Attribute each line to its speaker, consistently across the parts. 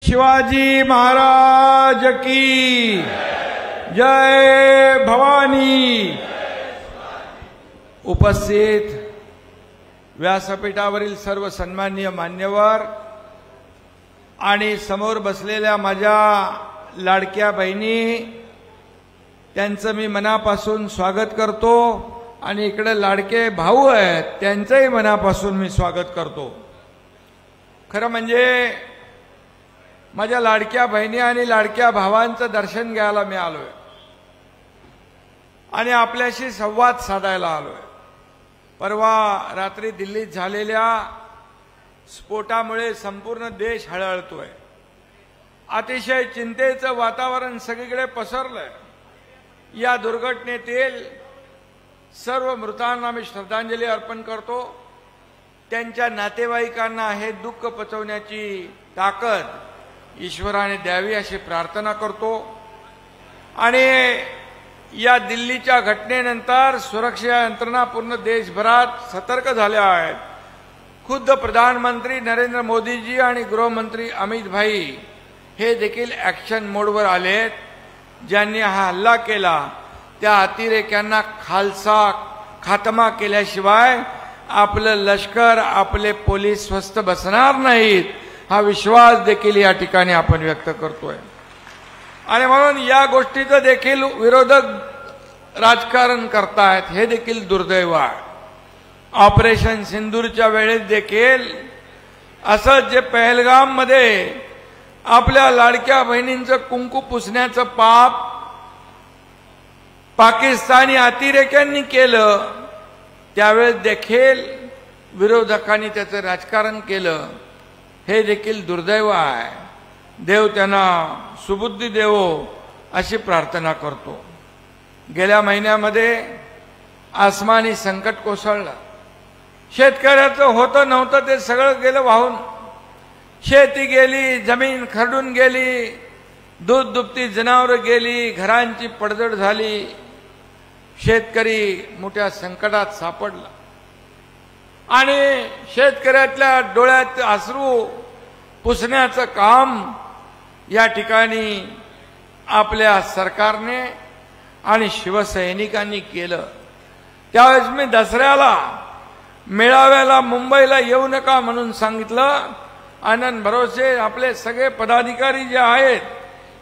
Speaker 1: शिवाजी महाराज की जय भवानी। उपस्थित व्यासपीठावरील सर्व सन्माननीय मान्यवर आणि समोर बसलेल्या माझ्या लाडक्या बहिणी, त्यांचं मी मनापासून स्वागत करतो आणि इकडे लाडके भाऊ आहेत त्यांचंही मनापासून मी स्वागत करतो। खरं म्हणजे माझ्या लाडक्या बहिणी आणि लाडक्या भावांचं दर्शन घ्यायला मी आलोय आणि आपल्याशी संवाद साधायला आलोय। परवा रात्री दिल्लीत झालेल्या स्फोटामुळे संपूर्ण देश हळहळतोय। अतिशय चिंतेचं वातावरण सगळीकडे पसरलंय। या दुर्घटनेतील सर्व मृतांना मी श्रद्धांजली अर्पण करतो। त्यांच्या नातेवाईकांना हे दुःख पचवण्याची ताकद ईश्वराने द्यावी अशी प्रार्थना करतो। आणि या दिल्लीच्या घटनेनंतर सुरक्षा यंत्रणा पूर्ण देशभरात सतर्क झाल्या आहेत। खुद्द प्रधानमंत्री नरेंद्र मोदीजी आणि गृहमंत्री अमित भाई हे देखील ॲक्शन मोडवर आलेत। ज्यांनी हा हल्ला केला त्या अतिरेक्यांना खात्मा केल्याशिवाय आपलं लष्कर, आपले पोलीस स्वस्थ बसणार नाहीत हा विश्वास देखील या ठिकाणी आपण व्यक्त करतोय। आणि म्हणून या गोष्टीचं देखील विरोधक राजकारण करतायत, हे देखील दुर्दैव आहे। ऑपरेशन सिंदूरच्या वेळेस देखील असं जे पहलगाम मध्ये आपल्या लाडक्या बहिणींचं कुंकू पुसण्याचं पाप पाकिस्तानी अतिरेक्यांनी केलं, त्यावेळेस देखील विरोधकांनी त्याचं राजकारण केलं, हे देखील दुर्दैव आहे। देव त्यांना सुबुद्धी देवो अशी प्रार्थना करतो। गेल्या महिन्यामध्ये आसमानी संकट कोसळलं। शेतकऱ्याचं होतं नव्हतं ते सगळं गेलं वाहून। शेती गेली, जमीन खरडून गेली, दूध दुभती जनावरं गेली, घरांची पडझड झाली। शेतकरी मोठ्या संकटात सापडला आणि शेतकऱ्यातल्या डोळ्यात अश्रू पुसण्याचं काम या ठिकाणी आपल्या सरकारने आणि शिवसैनिकांनी केलं। त्यावेळेस मी दसऱ्याला मेळाव्याला मुंबईला येऊ नका म्हणून सांगितलं। आनंद भरोसे आपले सगळे पदाधिकारी जे आहेत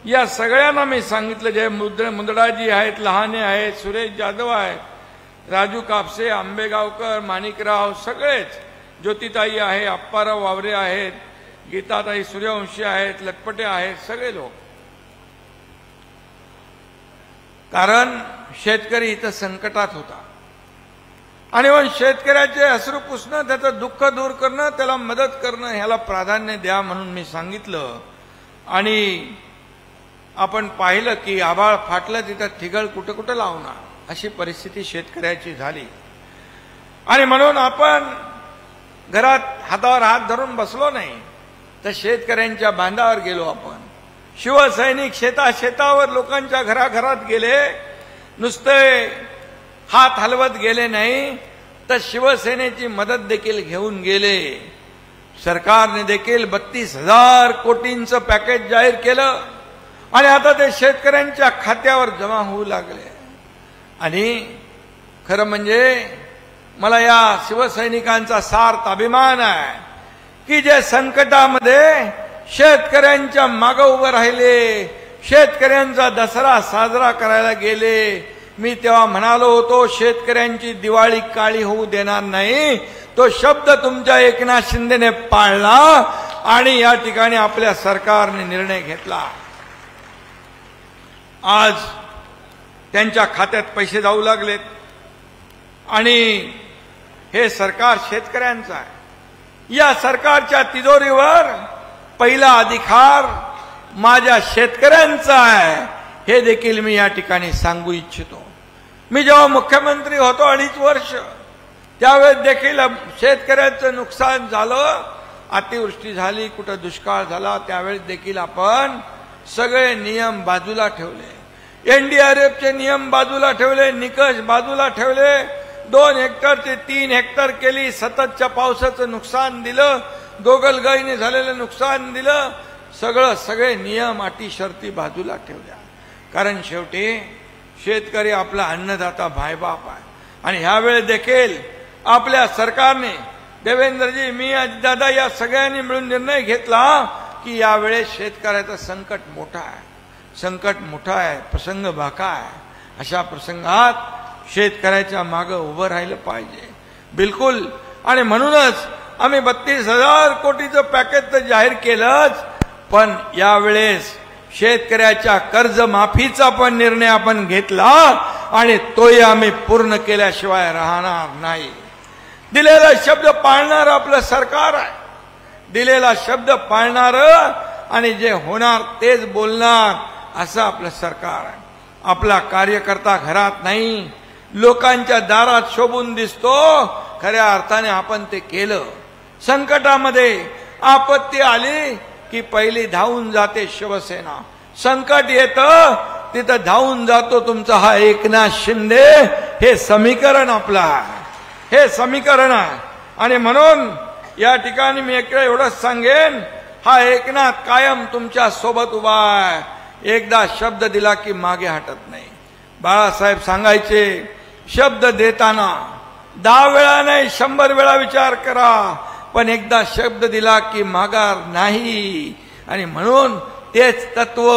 Speaker 1: या सगळ्यांना मी सांगितलं, जे मुंदडाजी आहेत, लहाने आहेत, सुरेश जाधव आहेत, राजू कापसे, आंबेगावकर, माणिकराव, सगळेच, ज्योतिताई आहे, अप्पाराव वावरे आहेत, गीताताई सूर्यवंशी आहेत, लटपटे आहेत, सगळे लोक। कारण शेतकरी इथं संकटात होता आणि म्हणून शेतकऱ्याचे अश्रू पुसणं, त्याचं दुःख दूर करणं, त्याला मदत करणं ह्याला प्राधान्य द्या म्हणून मी सांगितलं। आणि आपण पाहिलं की आभाळ फाटलं तिथं ठिगळ कुठं कुठं लावणार अशी परिस्थिती शेतकऱ्याची झाली। आणि म्हणून आपण घरात हातावर हात धरून बसलो नाही, तर शेतकऱ्यांच्या बांधावर गेलो। आपण शिवसैनिक शेतावर लोकांच्या घराघरात गेले, नुसते हात हलवत गेले नाही, तर शिवसेनेची मदत देखील घेऊन गेले। सरकारने देखील 32,000 कोटींचं पॅकेज जाहीर केलं आणि आता ते शेतकऱ्यांच्या खात्यावर जमा होऊ लागले। आणि खरं म्हणजे मला या शिवसैनिकांचा सार्थ अभिमान आहे की जे संकटामध्ये शेतकऱ्यांच्या मागे उभे राहिले, शेतकऱ्यांचा दसरा साजरा करायला गेले। मी तेव्हा म्हणालो होतो शेतकऱ्यांची दिवाळी काळी होऊ देणार नाही, तो शब्द तुमच्या एकनाथ शिंदेने पाळला आणि या ठिकाणी आपल्या सरकारने निर्णय घेतला। आज त्यांच्या खात्यात पैसे जाऊ लागलेत आणि हे सरकार शेतकऱ्यांचं आहे। या सरकारच्या तिजोरीवर पहिला अधिकार माझ्या शेतकऱ्यांचा आहे, हे देखील मी या ठिकाणी सांगू इच्छितो। मी जेव्हा मुख्यमंत्री होतो 2.5 वर्ष, त्यावेळेस देखील शेतकऱ्यांचं नुकसान झालं, अतिवृष्टी झाली, कुठं दुष्काळ झाला, त्यावेळेस देखील आपण सगळे नियम बाजूला ठेवले, एनडीआरएफचे नियम बाजूला ठेवले, निकष बाजूला ठेवले, 2 हेक्टर ते 3 हेक्टर केली, सततच्या पावसाचं नुकसान दिलं, गोगलगाईने झालेलं नुकसान दिलं, सगळे नियम अटी शर्ती बाजूला ठेवल्या. कारण शेवटी शेतकरी आपला अन्नदाता भाईबाप आहे. आणि ह्यावेळी देखील आपल्या सरकारने, देवेंद्रजी, मी, अजितदादा या सगळ्यांनी मिळून निर्णय घेतला की यावेळेस शेतकऱ्याचं संकट मोठा आहे, प्रसंग बाका आहे. अशा प्रसंगात शेतकऱ्याच्या मागे उभं राहिलं पाहिजे, बिलकुल. आणि म्हणूनच आम्ही 32,000 कोटीचं पॅकेज तर जाहीर केलंच, पण यावेळेस शेतकऱ्याच्या कर्जमाफीचा पण निर्णय आपण घेतला आणि तोही आम्ही पूर्ण केल्याशिवाय राहणार नाही. दिलेला शब्द पाळणारं आपलं सरकार आहे. दिलेला शब्द पाळणारं आणि जे होणार तेच बोलणार असं आपलं सरकार आहे. आपला कार्यकर्ता घरात नाही, लोकांच्या दारात शोभून दिसतो. खऱ्या अर्थाने आपण ते केलं. संकटामध्ये आपत्ती आली की पहिली धावून जाते शिवसेना. संकट येतं तिथं धावून जातो तुमचा हा एकनाथ शिंदे. हे समीकरण आपलं आहे, हे समीकरण आहे. आणि म्हणून या ठिकाणी मी एवढंच सांगेन, हा एकनाथ कायम तुमच्या सोबत उभा आहे. एकदा शब्द दिला की मागे हटत नाही. बाळासाहेब सांगायचे, शब्द देताना 10 वेळा नाही 100 वेळा विचार करा, पण एकदा शब्द दिला की माघार नाही. आणि म्हणून तेच तत्व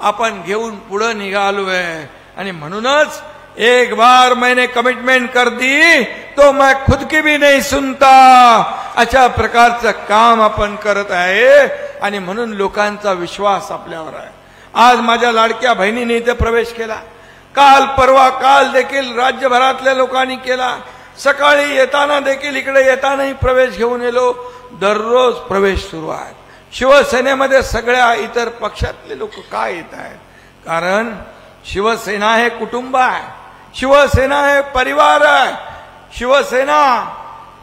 Speaker 1: आपण घेऊन पुढे निघालोय. आणि म्हणूनच एक बार मैंने कमिटमेंट कर दी तो मैं खुद की भी नहीं सुनता, अशा प्रकारचं काम आपण करत आहे. आणि म्हणून लोकांचा विश्वास आपल्यावर आहे. आज माझ्या लाडक्या बहिणीने इथे प्रवेश केला. काल देखील राज्यभरातल्या लोकांनी केला. सकाळी येताना देखील इकडे येतानाही प्रवेश घेऊन येलो. दररोज प्रवेश सुरू आहे. शिवसेनेमध्ये सगळ्या इतर पक्षातले लोक काय येत आहेत? कारण शिवसेना हे कुटुंब आहे, शिवसेना हे परिवार आहे. शिवसेना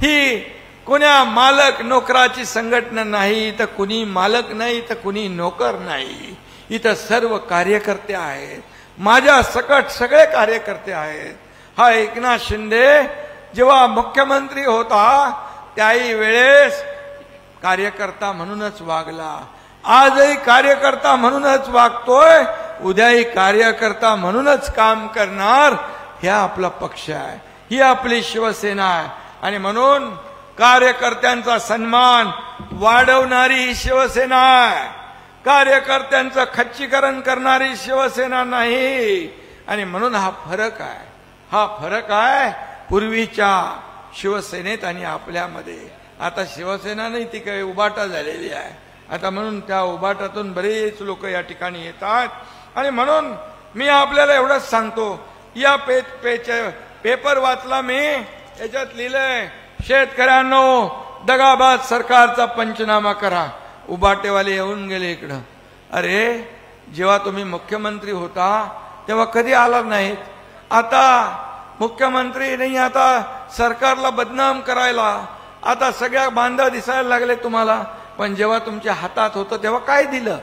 Speaker 1: ही कोण्या मालक नोकराची संघटना नाही, तर कुणी मालक नाही, तर कुणी नोकर नाही. इथं सर्व कार्यकर्ते आहेत. माझ्या सकट सगळे कार्यकर्ते आहेत. हा एकनाथ शिंदे जेव्हा मुख्यमंत्री होता त्याही वेळेस कार्यकर्ता म्हणूनच वागला. आजही कार्यकर्ता म्हणूनच वागतोय, उद्याही कार्यकर्ता म्हणूनच काम करणार. हा आपला पक्ष आहे, ही आपली शिवसेना आहे. आणि म्हणून कार्यकर्त्यांचा सन्मान वाढवणारी ही शिवसेना आहे. कार्यकर्त्यांचं खच्चीकरण करणारी शिवसेना नाही. आणि म्हणून हा फरक आहे पूर्वीच्या शिवसेनेत आणि आपल्यामध्ये. आता शिवसेना नाही, ती काही उबाटा झालेली आहे आता. म्हणून त्या उबाटातून बरेच लोक या ठिकाणी येतात. आणि म्हणून मी आपल्याला एवढंच सांगतो, या पेपर वाचला मी, याच्यात लिहिलंय, शेतकऱ्यांनो दगाबाज सरकारचा पंचनामा करा. उबाटेवाले येऊन गेले इकडं. अरे, जेव्हा तुम्ही मुख्यमंत्री होता तेव्हा कधी आला नाहीत. आता मुख्यमंत्री नाही, आता सरकारला बदनाम करायला आता सगळ्या बांधा दिसायला लागले तुम्हाला. पण जेव्हा तुमच्या हातात होतं तेव्हा काय दिलं?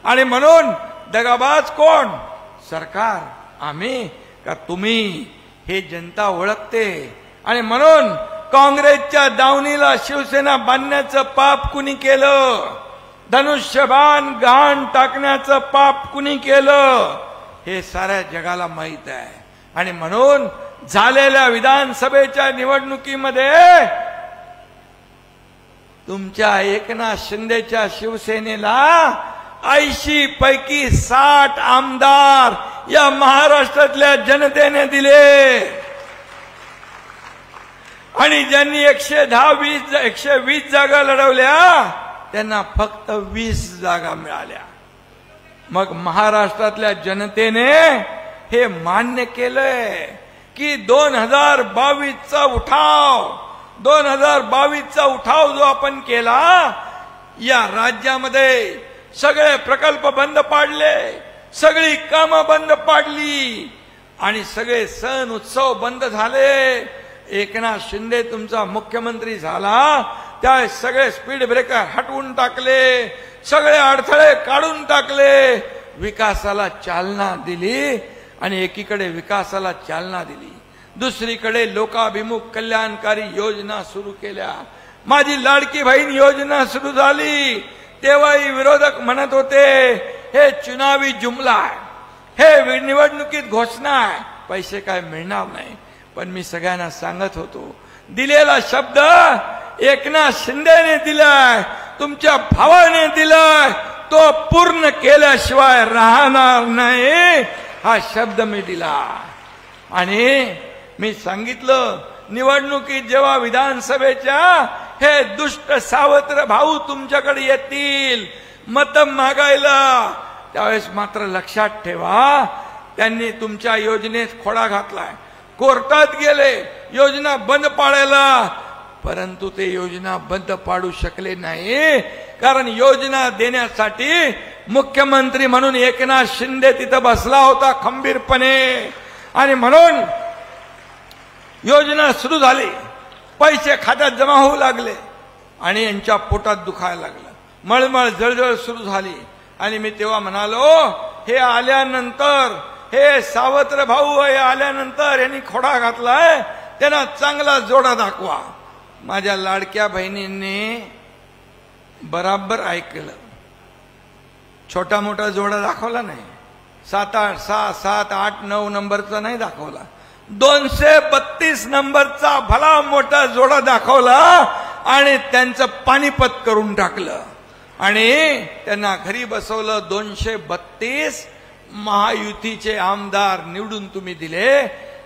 Speaker 1: आणि म्हणून दगाबाज कोण? सरकार, आम्ही का तुम्ही? हे जनता ओळखते. आणि म्हणून काँग्रेसच्या दावणीला शिवसेना बांधण्याचं पाप कुणी केलं? धनुष्यबाण घाण टाकण्याचं पाप कुणी केलं? हे साऱ्या जगाला माहित आहे. आणि म्हणून झालेल्या विधानसभेच्या निवडणुकीमध्ये तुमच्या एकनाथ शिंदेच्या शिवसेनेला 80 पैकी 60 आमदार या महाराष्ट्रातल्या जनतेने दिले. आणि ज्यांनी 120 जागा लढवल्या त्यांना फक्त 20 जागा मिळाल्या. मग महाराष्ट्रातल्या जनतेने हे मान्य केलंय की 2022चा उठाव जो आपण केला, या राज्यामध्ये सगळे प्रकल्प बंद पाडले, सगळी कामं बंद पाडली आणि सगळे सण उत्सव बंद झाले. एकनाथ शिंदे तुमचा मुख्यमंत्री झाला त्या सगळे स्पीड ब्रेकर हटवून टाकले, सगळे अडथळे काढून टाकले, विकासाला चालना दिली. आणि एकीकडे विकासाला चालना दिली, दुसरीकडे लोकाभिमुख कल्याणकारी योजना सुरू केल्या. माझी लाडकी बहीण योजना सुरू झाली, तेव्हाही विरोधक म्हणत होते हे चुनावी जुमला आहे, हे निवडणुकीत घोषणा आहे, पैसे काय मिळणार नाही. पण मी सगळ्यांना सांगत होतो दिलेला शब्द एकनाथ शिंदेने दिलाय, तुमच्या भावाने दिलाय, तो पूर्ण केल्याशिवाय राहणार नाही हा शब्द मी दिला. आणि मी सांगितलं निवडणुकीत जेव्हा विधानसभेच्या हे दुष्ट सावत्र भाऊ तुमच्याकडे येतील मत मागायला, त्यावेळेस मात्र लक्षात ठेवा त्यांनी तुमच्या योजनेत खोडा घातलाय, कोर्टात गेले योजना बंद पाडायला, परंतु ते योजना बंद पाडू शकले नाही. कारण योजना देण्यासाठी मुख्यमंत्री म्हणून एकनाथ शिंदे तिथं बसला होता खंबीरपणे. आणि म्हणून योजना सुरू झाली, पैसे खात्यात जमा होऊ लागले आणि यांच्या पोटात दुखायला लागलं, मळमळ जळजळ सुरू झाली. आणि मी तेव्हा म्हणालो हे आल्यानंतर हे सावत्र भाऊ हे आल्यानंतर यांनी खोडा घातलाय, त्यांना चांगला जोडा दाखवा. माझ्या लाडक्या बहिणींनी बराबर ऐकलं, छोटा मोठा जोडा दाखवला नाही, 7, 8, 6, 7, 8, 9 नंबरचा नाही दाखवला, 232 नंबरचा भला मोठा जोडा दाखवला आणि त्यांचं पानिपत करून टाकलं आणि त्यांना घरी बसवलं. 232 महायुतीचे आमदार निवडून तुम्ही दिले,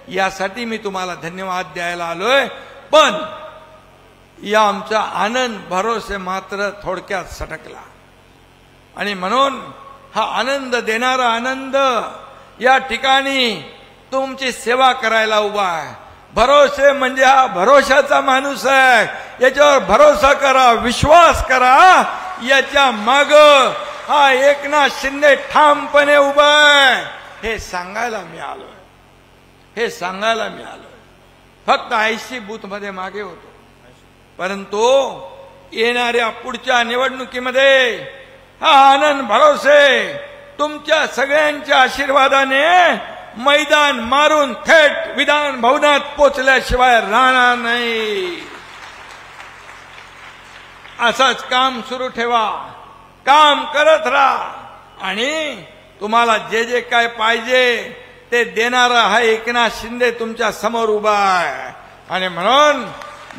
Speaker 1: यासाठी मी तुम्हाला धन्यवाद द्यायला आलोय. पण या आमचा आनंद भरोसे मात्र थोडक्यात सटकला. आणि म्हणून हा आनंद देणारा आनंद या ठिकाणी तुमची सेवा करायला उभा आहे. भरोसे म्हणजे हा भरोशाचा माणूस आहे, याच्यावर भरोसा करा, विश्वास करा, याच्या माग हा एकनाथ शिंदे ठामपणे उभा आहे. हे सांगायला मी आलोय, हे सांगायला मी आलोय. फक्त 80 बूथ मध्ये मागे होतो, परंतु येणाऱ्या पुढच्या निवडणुकीमध्ये हा आनंद भरोसे तुमच्या सगळ्यांच्या आशीर्वादाने मैदान मारून थेट विधान भवनात पोचल्याशिवाय राहणार नाही. असंच काम सुरू ठेवा, काम करत राहा आणि तुम्हाला जे जे काय पाहिजे ते देणारा हा एकनाथ शिंदे तुमच्या समोर उभा आहे. आणि म्हणून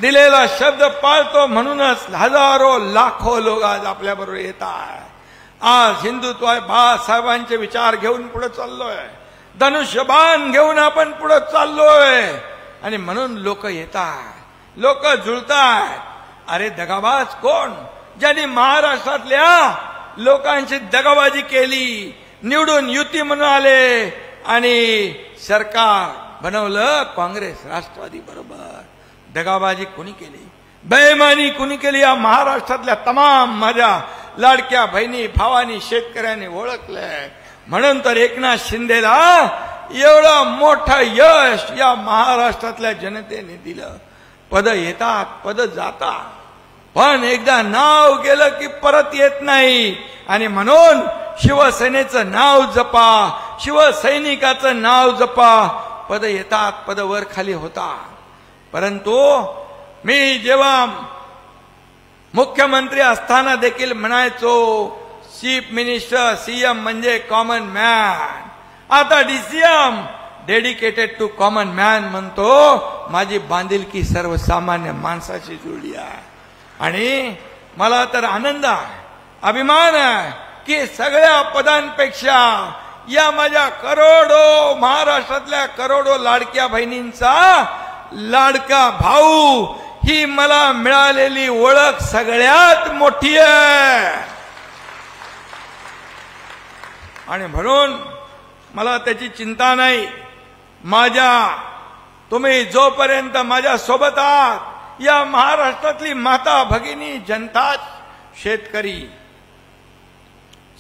Speaker 1: दिलेला शब्द पाळतो म्हणूनच हजारो लाखो लोक आज आपल्या बरोबर येतात. आज हिंदुत्व बाळासाहेबांचे विचार घेऊन पुढे चाललोय, धनुष्यबाण घेऊन आपण पुढे चाललोय. आणि म्हणून लोक येतात, लोक जुळतात. अरे दगाबाज कोण? ज्यांनी महाराष्ट्रातल्या लोकांची दगाबाजी केली, निवडून युती म्हणून आले आणि सरकार बनवलं काँग्रेस राष्ट्रवादी बरोबर. दगाबाजी कोणी केली, बेईमानी कोणी केली, या महाराष्ट्रातल्या तमाम माझ्या लाडक्या बहिणी भावानी शेतकऱ्यांनी ओळखलंय. म्हणून तर एकनाथ शिंदेला एवढं मोठं यश या महाराष्ट्रातल्या जनतेने दिलं. पद येतात, पद जातात, पण एकदा नाव गेलं की परत येत नाही. आणि म्हणून शिवसेनेचं नाव जपा, शिवसैनिकाचं नाव जपा. पद येतात, पद वर खाली होतात, परंतु मी जेव्हा मुख्यमंत्री असताना देखील म्हणायचो चीफ मिनिस्टर सीएम म्हणजे कॉमन मॅन. आता DCM dedicated to common man म्हणतो. माझी बांधिलकी सर्वसामान्य माणसाची जुळली आहे. आणि मला तर आनंद आहे, अभिमान आहे की सगळ्या पदांपेक्षा या माझ्या करोडो महाराष्ट्रातल्या करोडो लाडक्या बहिणींचा लाडका भाऊ ही मला मिळालेली ओळख सगळ्यात मोठी आहे. आणि म्हणून मला त्याची चिंता नाही. तुम्ही जोपर्यंत माझ्या सोबत आहात, या महाराष्ट्रातली माता भगिनी जनता, शेतकरी,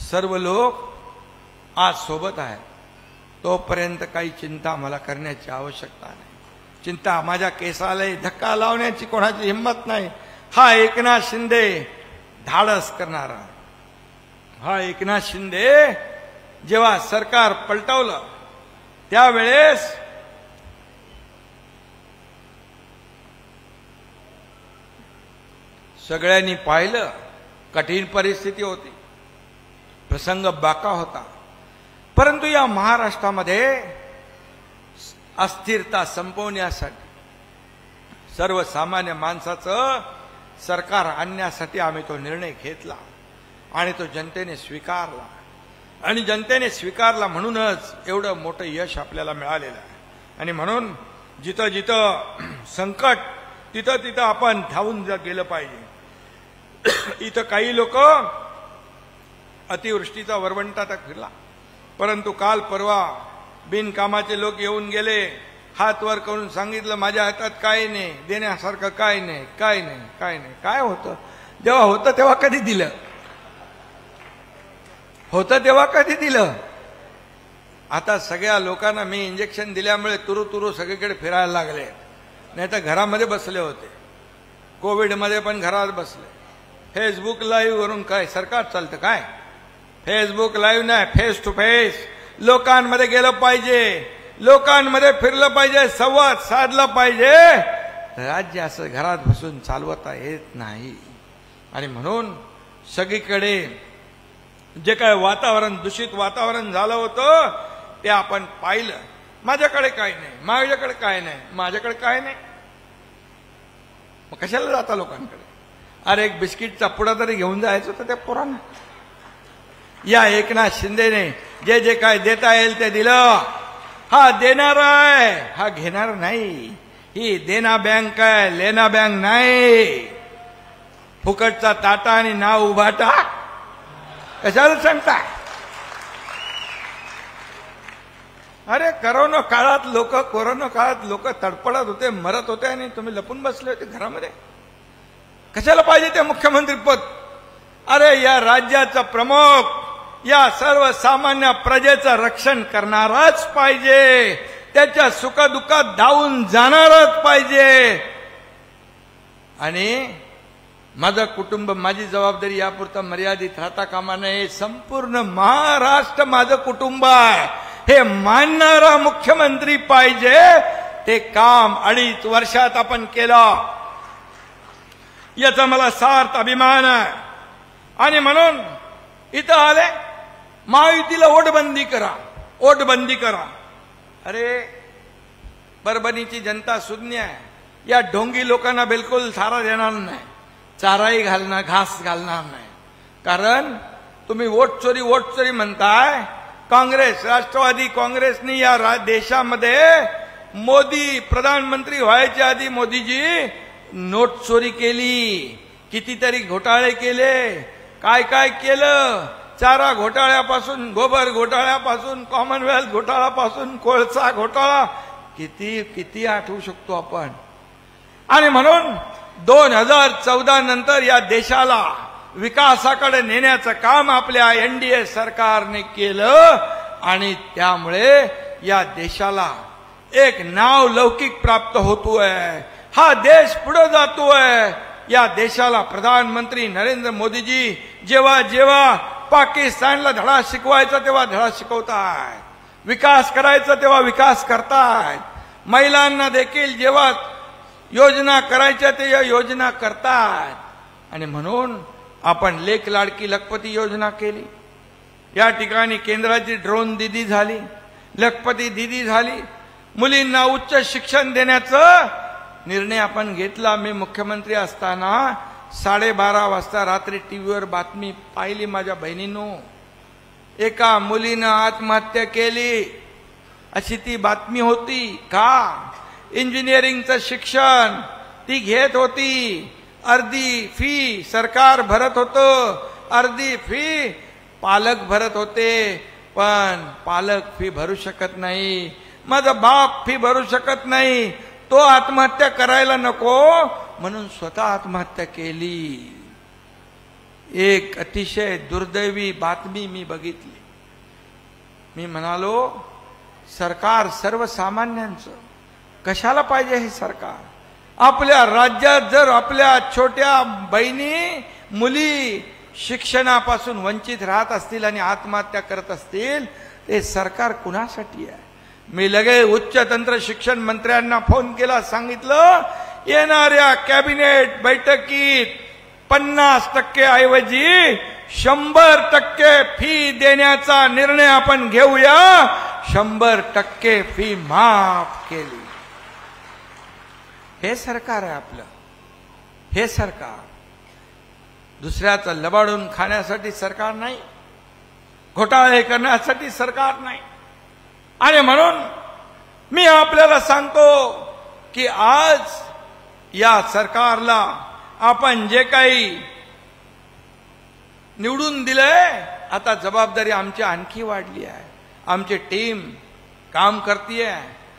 Speaker 1: सर्व लोक आज सोबत आहेत, तोपर्यंत काही चिंता मला करण्याची आवश्यकता नाही. चिंता माझ्या केसाला धक्का लावण्याची कोणाची हिंमत नाही. हा एकनाथ शिंदे धाडस करणारा, हा एकनाथ शिंदे जेव्हा सरकार पलटवलं त्यावेळेस सगळ्यांनी पाहिलं कठीण परिस्थिती होती, प्रसंग बाका होता, परंतु या महाराष्ट्रामध्ये अस्थिरता संपवण्यासाठी सर्वसामान्य माणसाचं सरकार आणण्यासाठी आम्ही तो निर्णय घेतला आणि तो जनतेने स्वीकारला. आणि जनतेने स्वीकारला म्हणूनच एवढं मोठं यश आपल्याला मिळालेलं आहे. आणि म्हणून जिथं जिथं संकट तिथं तिथं आपण धावून गेलं पाहिजे. इथं काही लोक अतिवृष्टीचा वरवंटा फिरला, परंतु काल परवा बिनकामाचे लोक येऊन गेले, हात वर करून सांगितलं माझ्या हातात काय नाही, देण्यासारखं काय नाही, काय नाही, काय नाही. काय होतं? जेव्हा होतं तेव्हा कधी दिलं? होतं तेव्हा कधी दिलं? आता सगळ्या लोकांना मी इंजेक्शन दिल्यामुळे तुरु तुरु सगळीकडे फिरायला लागले, नाही तर घरामध्ये बसले होते. कोविडमध्ये पण घरात बसले. फेसबुक लाईव्ह वरून काय सरकार चालतं काय? फेसबुक लाईव्ह नाही, फेस टू फेस लोकांमध्ये गेलं पाहिजे, लोकांमध्ये फिरलं पाहिजे, संवाद साधला पाहिजे. राज्य असं घरात बसून चालवता येत नाही. आणि म्हणून सगळीकडे जे काय वातावरण दूषित वातावरण झालं होतं ते आपण पाहिलं. माझ्याकडे काय नाही, माझ्याकडे काय नाही, माझ्याकडे काय नाही. मग कशाला जाता लोकांकडे? अरे एक बिस्किटचा पुडा तरी घेऊन जायचं होतं त्या पोरांना. या एकनाथ शिंदेने जे जे काय देता येईल ते दिलं. हा देणार आहे, हा घेणार नाही. ही देना बँक आहे, लेना बँक नाही. फुकटचा ताटा आणि नाव उभाटा कशाला सांगताय? अरे कोरोना काळात लोक तडपडत होते, मरत होते आणि तुम्ही लपून बसले होते घरामध्ये. कशाला पाहिजे ते मुख्यमंत्री पद? अरे या राज्याचा प्रमुख या सर्वसामान्य प्रजेचं रक्षण करणाराच पाहिजे, त्याच्या सुखदुःखात धावून जाणारच पाहिजे. आणि माझं कुटुंब, माझी जबाबदारी यापुरतं मर्यादित राहता कामा नये. संपूर्ण महाराष्ट्र माझं कुटुंब आहे हे मानणारा मुख्यमंत्री पाहिजे. ते काम 2.5 वर्षात आपण केलं, याचा मला सार्थ अभिमान आहे. आणि म्हणून इथं आले, महायुतीला वोटबंदी करा, वोटबंदी करा. अरे परभणीची जनता शून्य आहे. या ढोंगी लोकांना बिलकुल चारा देणार नाही, चाराही घालणार, घास घालणार नाही. कारण तुम्ही वोट चोरी म्हणताय. काँग्रेस, राष्ट्रवादी काँग्रेसनी या देशामध्ये मोदी प्रधानमंत्री व्हायच्या आधी मोदीजी नोट चोरी केली, कितीतरी घोटाळे केले, काय काय केलं. चारा घोटाळ्यापासून, गोबर घोटाळ्यापासून, कॉमनवेल्थ घोटाळ्यापासून, कोळसा घोटाळा, किती किती आठवू शकतो आपण. आणि म्हणून 2014 नंतर या देशाला विकासाकडे नेण्याचं काम आपल्या एनडीए सरकारने केलं. आणि त्यामुळे या देशाला एक नाव लौकिक प्राप्त होतोय. हा देश पुढे जातोय. या देशाला प्रधानमंत्री नरेंद्र मोदीजी जेव्हा जेव्हा पाकिस्तानला धडा शिकवायचा तेव्हा धडा शिकवतायत, विकास करायचा तेव्हा विकास करतायत, महिलांना देखील जेव्हा योजना करायच्या ते योजना करतात. आणि म्हणून आपण लेक लाडकी लखपती योजना केली. या ठिकाणी केंद्राची ड्रोन दीदी झाली, लखपती दीदी झाली. मुलींना उच्च शिक्षण देण्याचा निर्णय आपण घेतला. मी मुख्यमंत्री असताना 12:30 वाजता रात्री टीव्हीवर बातमी पाहिली माझ्या बहिणींनो, एका मुलीनं आत्महत्या केली अशी ती बातमी होती. का? इंजिनिअरिंगचं शिक्षण ती घेत होती, अर्धी फी सरकार भरत होतं, अर्धी फी पालक भरत होते. पण पालक फी भरू शकत नाही, माझा बाप फी भरू शकत नाही, तो आत्महत्या करायला नको म्हणून स्वतः आत्महत्या केली. एक अतिशय दुर्दैवी बातमी मी बघितली. मी म्हणालो, सरकार सर्वसामान्यांचं कशाला पाहिजे हे सरकार? आपल्या राज्यात जर आपल्या छोट्या बहिणी मुली शिक्षणापासून वंचित राहत असतील आणि आत्महत्या करत असतील, ते सरकार कुणासाठी आहे? मी लगेच उच्च तंत्र शिक्षण मंत्र्यांना फोन केला, सांगितलं येणाऱ्या कॅबिनेट बैठकीत 50% ऐवजी 100% फी देण्याचा निर्णय आपण घेऊया. 100% फी माफ केली. हे सरकार आहे आपलं. हे सरकार दुसऱ्याचं लबाडून खाण्यासाठी सरकार नाही, घोटाळे करण्यासाठी सरकार नाही. आणि म्हणून मी आपल्याला सांगतो की आज या सरकारला आपण जे काही निवडून दिलंय, आता जबाबदारी आमची आणखी वाढली आहे. आमची टीम काम करतीये,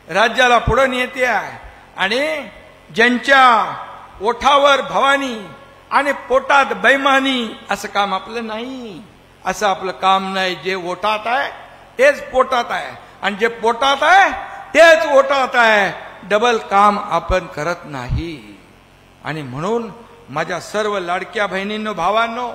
Speaker 1: राज्याला पुढे नेते आहे. आणि ज्यांच्या ओठावर भवानी आणि पोटात बैमानी असं काम आपलं नाही. असं आपलं काम नाही. जे ओठात आहे तेच पोटात आहे, आणि जे पोटात आहे तेच ओठात आहे. डबल काम आपण करत नाही. आणि म्हणून माझ्या सर्व लाडक्या बहिणींनो, भावांनो,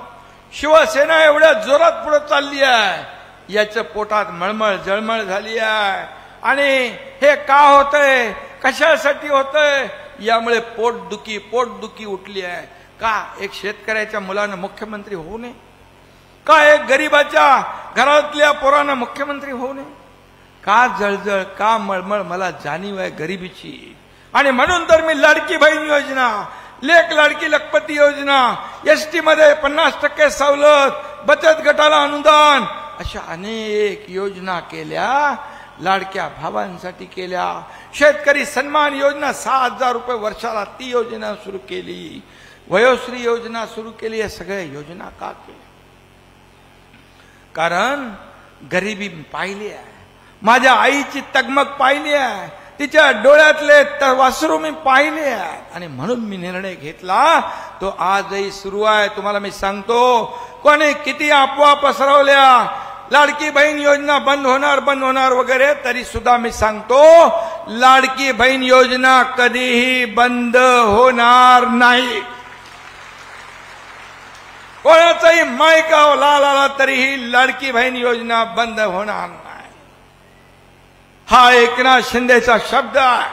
Speaker 1: शिवसेना एवढ्या जोरात पुढे चालली आहे, याच्या पोटात मळमळ जळमळ झाली आहे. आणि हे का होतंय, कशासाठी होतंय, यामुळे पोटदुखी उठली आहे. का एक शेतकऱ्याच्या मुलानं मुख्यमंत्री होऊ नये? का एक गरीबाच्या घरातल्या पोरानं मुख्यमंत्री होऊ नये? का जळजळ, का मळमळ मला जाणीव आहे गरिबीची. आणि म्हणून तर मी लाडकी बहीण योजना, लेक लाडकी लखपती योजना, एसटी मध्ये 50% सवलत, बचत गटाला अनुदान, अशा अनेक योजना केल्या. लाडक्या भावांसाठी केल्या. शेतकरी सन्मान योजना 6,000 रुपये वर्षाला, ती योजना सुरू केली. वयोश्री योजना सुरू केली. या सगळ्या योजना का केल्या? कारण गरिबी पाहिली आहे. माझ्या आईची तगमग पाहिली आहे. तिच्या डोळ्यातले वासरू मी पाहिले आहेत. आणि म्हणून मी निर्णय घेतला, तो आजही सुरू आहे. तुम्हाला मी सांगतो, कोणी किती अफवा पसरवल्या, लाडकी बहीण योजना बंद होणार वगैरे, तरी सुद्धा मी सांगतो, लाडकी बहीण योजना कधीही बंद होणार नाही. कोणाचाही मायका लाला तरीही लाडकी बहीण योजना बंद होणार नाही. हा एकनाथ शिंदेचा शब्द आहे.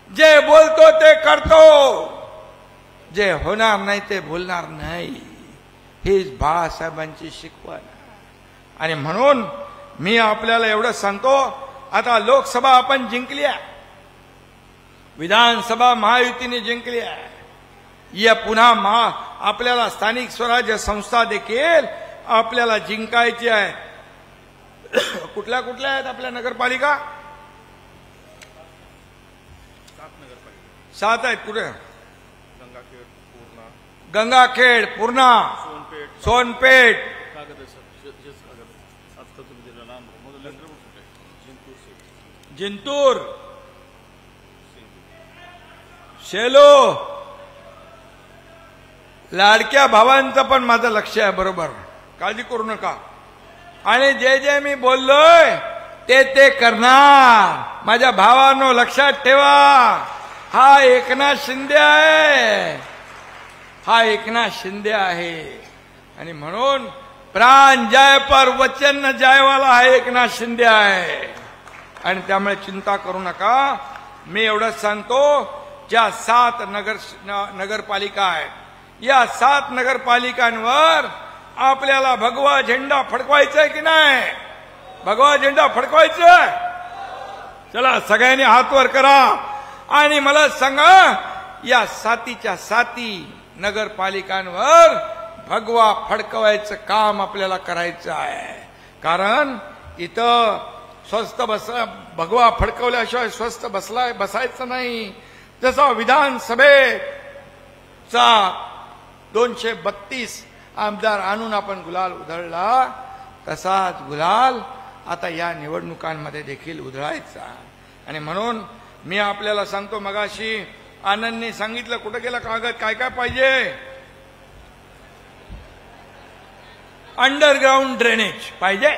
Speaker 1: जे बोलतो ते करतो, जे होणार नाही ते बोलणार नाही. हीच बाळासाहेबांची शिकवण आहे. आणि म्हणून मी आपल्याला एवढं सांगतो, आता लोकसभा आपण जिंकली आहे, विधानसभा महायुतीने जिंकली आहे. या पुन्हा आपल्याला स्थानिक स्वराज्य संस्था देखील आपल्याला जिंकायची आहे. कुठल्या कुठल्या आहेत आपल्या नगरपालिका? 7 आहेत. कुठे? गंगाखेड, पूर्णा, सोनपेठ, जिंतूर, शेलो. लाडक्या भावांचं पण माझं लक्ष आहे, बरोबर, काळजी करू नका. आणि जे जे मी बोललोय ते करणार. माझ्या भावांनो लक्षात ठेवा, हा एकनाथ शिंदे आहे. हा एकनाथ शिंदे आहे. आणि म्हणून प्राण जाय पर वचन न जायवाला हा एकनाथ शिंदे आहे. आणि त्यामुळे चिंता करू नका. मी एवढंच सांगतो, ज्या 7 नगरपालिका आहेत, या 7 नगरपालिकांवर आपल्याला भगवा झेंडा फडकवायचा आहे की नाही? भगवा झेंडा फडकवायचा? चला सगळ्यांनी हात वर करा आणि मला सांगा, या 7च्या 7 नगरपालिकांवर भगवा फडकवायचं काम आपल्याला करायचं आहे. कारण इथं स्वस्थ भगवा फडकवल्याशिवाय स्वस्थ बसायचं नाही. जसा विधानसभेचा 232 आमदार आणून आपण गुलाल उधळला, तसाच गुलाल आता या निवडणुकांमध्ये देखील उधळायचा. आणि म्हणून मी आपल्याला सांगतो, मगाशी आनंदने सांगितलं, कुठं गेला कागद, काय काय पाहिजे? अंडरग्राउंड ड्रेनेज पाहिजे.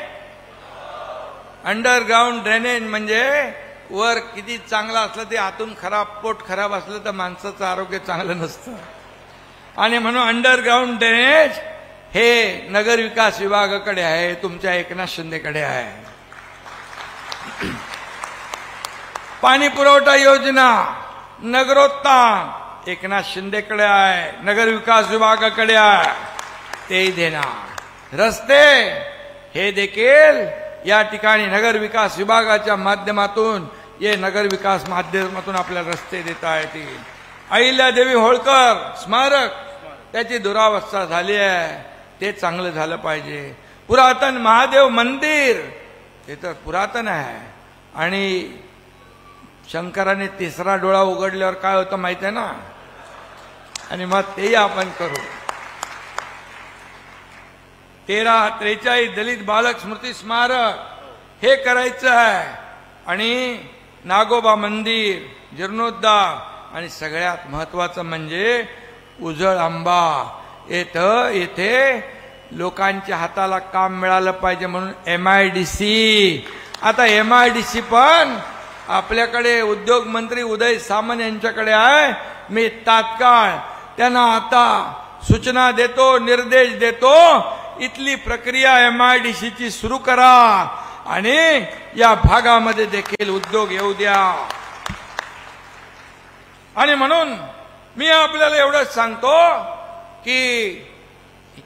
Speaker 1: अंडरग्राउंड ड्रेनेज म्हणजे वर किती चांगला असलं ते आतून खराब, पोट खराब असलं तर माणसाचं आरोग्य चांगलं नसतं. आणि म्हणून अंडरग्राउंड ड्रेनेज हे नगर विकास विभागाकडे आहे, तुमच्या एकनाथ शिंदेकडे आहे. पाणी पुरवठा योजना, नगरोत्थान, एकनाथ शिंदेकडे आहे, नगर विकास विभागाकडे आहे, तेही देणार. रस्ते हे देखील या ठिकाणी नगर विकास विभागाच्या माध्यमातून नगर विकास माध्यमातून आपल्याला रस्ते देता येतील. अहिल्यादेवी होळकर स्मारक त्याची दुरावस्था झाली आहे, ते चांगलं झालं पाहिजे. पुरातन महादेव मंदिर ते तर पुरातन आहे, आणि शंकराने तिसरा डोळा उघडल्यावर काय होतं माहिती आहे ना, आणि मग तेही आपण करू. 1343 दलित बालक स्मृती स्मारक हे करायचं आहे, आणि नागोबा मंदिर जीर्णोद्धार, आणि सगळ्यात महत्वाचं म्हणजे उजळ आंबा येथे लोकांच्या हाताला काम मिळालं पाहिजे म्हणून MIDC. आता MIDC पण आपल्याकडे उद्योग मंत्री उदय सामंत यांच्याकडे आहे. मी तात्काळ त्यांना आता सूचना देतो, निर्देश देतो, इथली प्रक्रिया MIDCची सुरू करा आणि या भागामध्ये देखील उद्योग येऊ द्या. आणि म्हणून मी आपल्याला एवढंच सांगतो की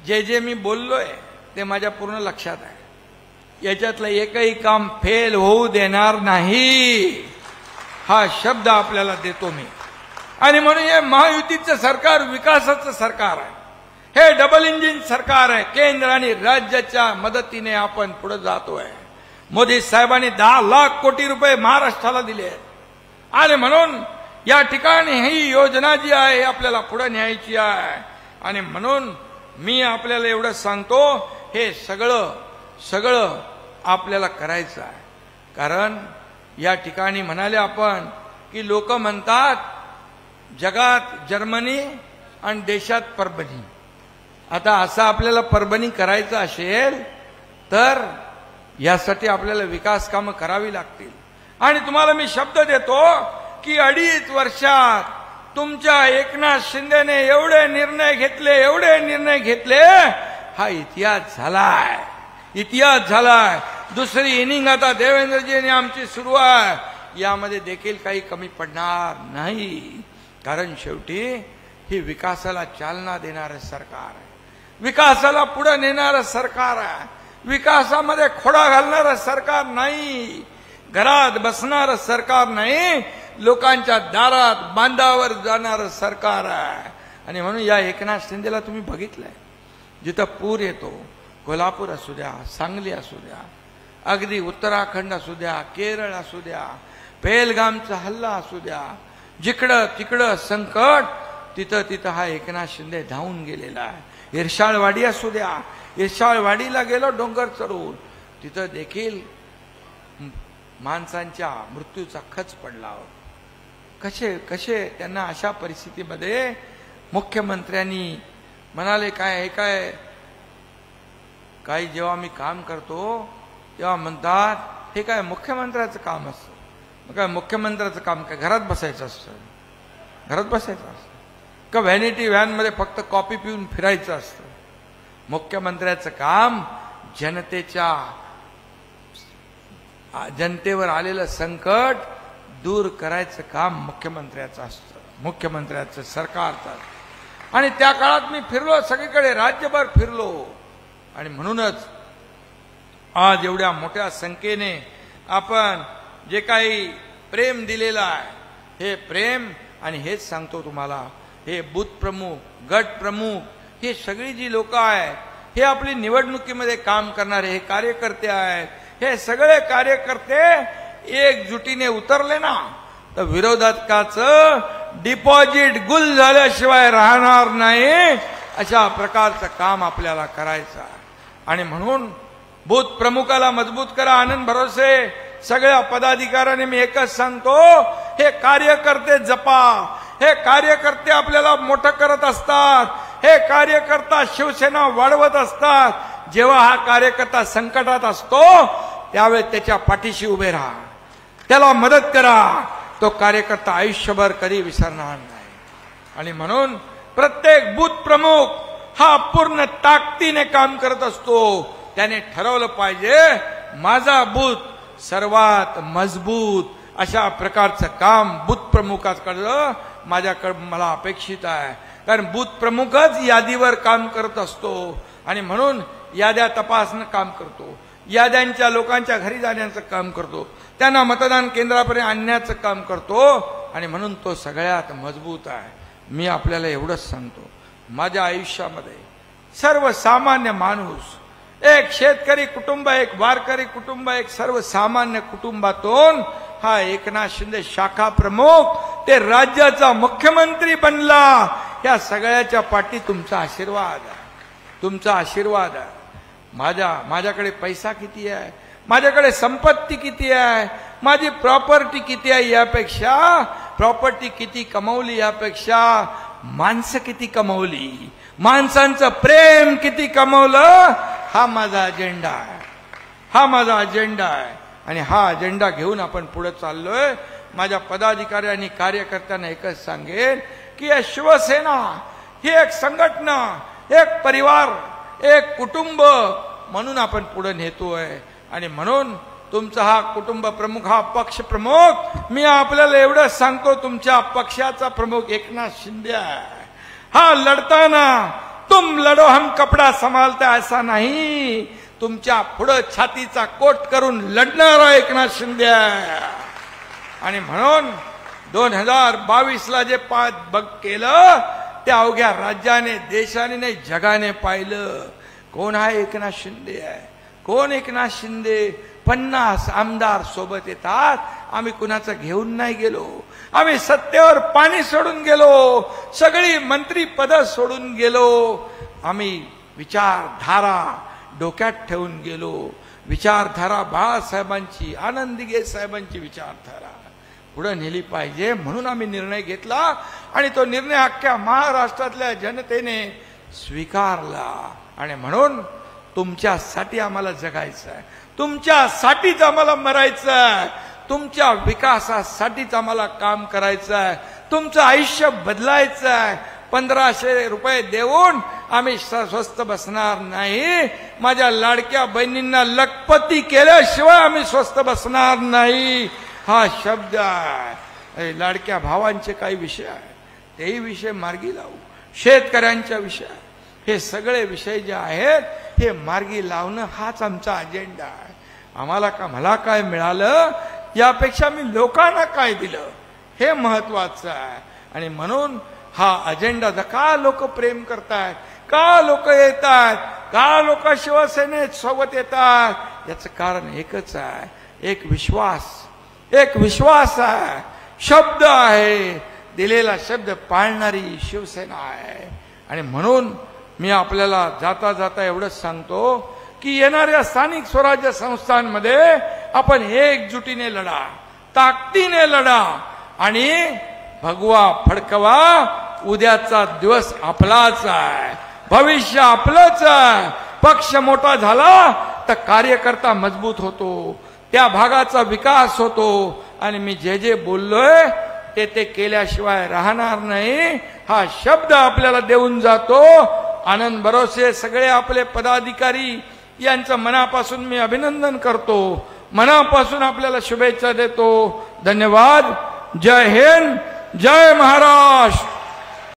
Speaker 1: जे मी बोललोय ते माझ्या पूर्ण लक्षात आहे. याच्यातलं एकही काम फेल होऊ देणार नाही, हा शब्द आपल्याला देतो मी. आणि म्हणून हे महायुतीचं सरकार विकासाचं सरकार आहे, हे डबल इंजिन सरकार आहे. केंद्र आणि राज्याच्या मदतीने आपण पुढे जातोय. मोदी साहेबांनी 10 लाख कोटी रुपये महाराष्ट्राला दिले आहेत, आणि म्हणून या ठिकाणी ही योजना जी आहे आपल्याला पुढे न्यायची आहे. आणि म्हणून मी आपल्याला एवढं सांगतो, हे सगळं आपल्याला करायचं आहे. कारण या ठिकाणी म्हणाले आपण की लोक म्हणतात जगात जर्मनी आणि देशात परभणी. आता असं आपल्याला परभणी करायचं असेल तर यासाठी आपल्याला विकास कामं करावी लागतील. आणि तुम्हाला मी शब्द देतो की 2.5 वर्षात तुमच्या एकनाथ शिंदेने एवढे निर्णय घेतले, हा इतिहास झालाय. दुसरी इनिंग आता देवेंद्रजींनी आमची सुरू आहे, यामध्ये देखील काही कमी पडणार नाही. कारण शेवटी ही विकासाला चालना देणारं सरकार आहे, विकासाला पुढे नेणारं सरकार आहे, विकासामध्ये खोडा घालणारं सरकार नाही, घरात बसणारं सरकार नाही, लोकांच्या दारात बांधावर जाणारं सरकार आहे. आणि म्हणून या एकनाथ शिंदेला तुम्ही बघितलंय, जिथं पूर येतो, कोल्हापूर असू द्या, सांगली असू द्या, अगदी उत्तराखंड असू द्या, केरळ असू द्या, पेहलगामचा हल्ला असू द्या, जिकडं तिकडं संकट, तिथं हा एकनाथ शिंदे धावून गेलेला आहे. इर्शाळवाडी असू द्या, इर्शाळवाडीला गेलो डोंगर चढून, तिथं देखील माणसांच्या मृत्यूचा खच पडला होता. कसे त्यांना अशा परिस्थितीमध्ये मुख्यमंत्र्यांनी म्हणाले, काय जेव्हा मी काम करतो तेव्हा म्हणतात हे काय मुख्यमंत्र्याचं काम असतं. मग काय मुख्यमंत्र्याचं काम काय घरात बसायचं असतं का व्हॅनिटी व्हॅनमध्ये फक्त कॉफी पिऊन फिरायचं असतं? मुख्यमंत्र्याचं काम जनतेवर आलेलं संकट दूर करायचं काम मुख्यमंत्र्याचं असतं, मुख्यमंत्र्याचं सरकारचं. आणि त्या काळात मी फिरलो, सगळीकडे राज्यभर फिरलो. आणि म्हणूनच आज एवढ्या मोठ्या संख्येने आपण जे काही प्रेम दिलेलं आहे, हे प्रेम, आणि हेच सांगतो तुम्हाला, हे बूथ प्रमुख, गट प्रमुख, हे सगळी जी लोक आहेत, हे आपली निवडणुकीमध्ये काम करणारे हे कार्यकर्ते आहेत. हे सगळे कार्यकर्ते एकजुटीने उतरले ना तर विरोधकाचं डिपॉझिट गुल झाल्याशिवाय राहणार नाही. अशा प्रकारचं काम आपल्याला करायचं आहे. आणि म्हणून बूथ प्रमुखाला मजबूत करा. आनंद भरोसे सगळ्या पदाधिकाऱ्यांनी मी एकच सांगतो, हे कार्यकर्ते जपा. हे कार्यकर्ते आपल्याला मोठं करत असतात, हे कार्यकर्ता शिवसेना वाढवत असतात. जेव्हा हा कार्यकर्ता संकटात असतो त्यावेळेस त्याच्या पाठीशी उभे राहा, त्याला मदत करा. तो कार्यकर्ता आयुष्यभर कधी विसरणार नाही. आणि म्हणून प्रत्येक बूथ प्रमुख हा पूर्ण ताकदीने काम करत असतो. त्याने ठरवलं पाहिजे माझा बूथ सर्वात मजबूत, अशा प्रकारचं काम बूथ प्रमुखाकडे माझ्याकडे मला अपेक्षित आहे, कारण बूथ प्रमुखच यादीवर काम करत असतो आणि म्हणून याद्या तपासणं काम करतो, याद्यांच्या लोकांच्या घरी जाण्याचं काम करतो, त्यांना मतदान केंद्रापर्यंत आणण्याचं काम करतो आणि म्हणून तो सगळ्यात मजबूत आहे. मी आपल्याला एवढंच सांगतो, माझ्या आयुष्यामध्ये सर्वसामान्य माणूस, एक शेतकरी कुटुंब, एक वारकरी कुटुंब, एक सर्वसामान्य कुटुंबातून हा एकनाथ शिंदे शाखा प्रमुख ते राज्याचा मुख्यमंत्री बनला. या सगळ्याच्या पाठी तुमचा आशीर्वाद आहे, तुमचा आशीर्वाद आहे. माझ्याकडे पैसा किती आहे, माझ्याकडे संपत्ती किती आहे, माझी प्रॉपर्टी किती आहे यापेक्षा, प्रॉपर्टी किती कमवली यापेक्षा माणसं किती कमवली, माणसांचं प्रेम किती कमवलं, हा माझा अजेंडा आहे, हा माझा अजेंडा आहे. आणि हा अजेंडा घेऊन आपण पुढे चाललोय. माझ्या पदाधिकारी आणि कार्यकर्त्यांना एकच सांगेन की या शिवसेना ही एक संघटना, एक परिवार, एक कुटुंब म्हणून आपण पुढे नेतोय. आणि म्हणून तुमचा हा कुटुंब प्रमुख, हा पक्ष प्रमुख, मी आपल्याला एवढंच सांगतो, तुमच्या पक्षाचा प्रमुख एकनाथ शिंदे आहे. हा लढताना तुम लढो हम कपडा संभालता ऐसा नाही, तुमच्या पुढे छातीचा कोट करून लढणारा एकनाथ शिंदे आहे. आणि म्हणून 2022ला जे बघ केलं ते अवघ्या राज्याने, देशाने नाही जगाने पाहिलं. कोण आहे एकनाथ शिंदे आहे, कोण एकनाथ शिंदे. 50 आमदार सोबत येतात, आम्ही कुणाचं घेऊन नाही गेलो, आम्ही सत्तेवर पाणी सोडून गेलो, सगळी मंत्री पद सोडून गेलो, आम्ही विचारधारा डोक्यात ठेवून गेलो. विचारधारा बाळासाहेबांची, आनंद दिघे साहेबांची विचारधारा पुढे नेली पाहिजे म्हणून आम्ही निर्णय घेतला. आणि तो निर्णय अख्ख्या महाराष्ट्रातल्या जनतेने स्वीकारला. आणि म्हणून तुमच्यासाठी आम्हाला जगायचं आहे, तुमच्यासाठीच आम्हाला मरायचं आहे, तुमच्या विकासासाठीच आम्हाला काम करायचं आहे, तुमचं आयुष्य बदलायचं आहे. 1500 रुपये देऊन आम्ही स्वस्थ बसणार नाही. माझ्या लाडक्या बहिणींना लखपती केल्याशिवाय आम्ही स्वस्थ बसणार नाही, हा शब्द आहे. लाडक्या भावांचे काही विषय आहेत, तेही विषय मार्गी लावू. शेतकऱ्यांच्या विषय, हे सगळे विषय जे आहेत हे मार्गी लावणं हाच आमचा अजेंडा आहे. मला काय मिळालं यापेक्षा मी लोकांना काय दिलं हे महत्वाचं आहे. आणि म्हणून हा अजेंडा, का लोक प्रेम करतायत, का लोक येतात, का लोक शिवसेनेत सोबत येतात, याचं कारण एकच आहे, एक विश्वास आहे, शब्द आहे, दिलेला शब्द पाळणारी शिवसेना आहे. आणि म्हणून मी आपल्याला जाता जाता एवढंच सांगतो की येणाऱ्या स्थानिक स्वराज्य संस्थांमध्ये आपण एकजुटीने लढा, ताकदीने लढा आणि भगवा फडकवा. उद्याचा दिवस आपलाच आहे, भविष्य आपलंच आहे. पक्ष मोठा झाला तर कार्यकर्ता मजबूत होतो, त्या भागाचा विकास होतो. आणि मी जे बोललोय ते केल्याशिवाय राहणार नाही, हा शब्द आपल्याला देऊन जातो. आनंद भरोसे सगळे आपले पदाधिकारी यांचं मनापासून मी अभिनंदन करतो, मनापासून आपल्याला शुभेच्छा देतो. धन्यवाद. जय हिंद, जय महाराष्ट्र.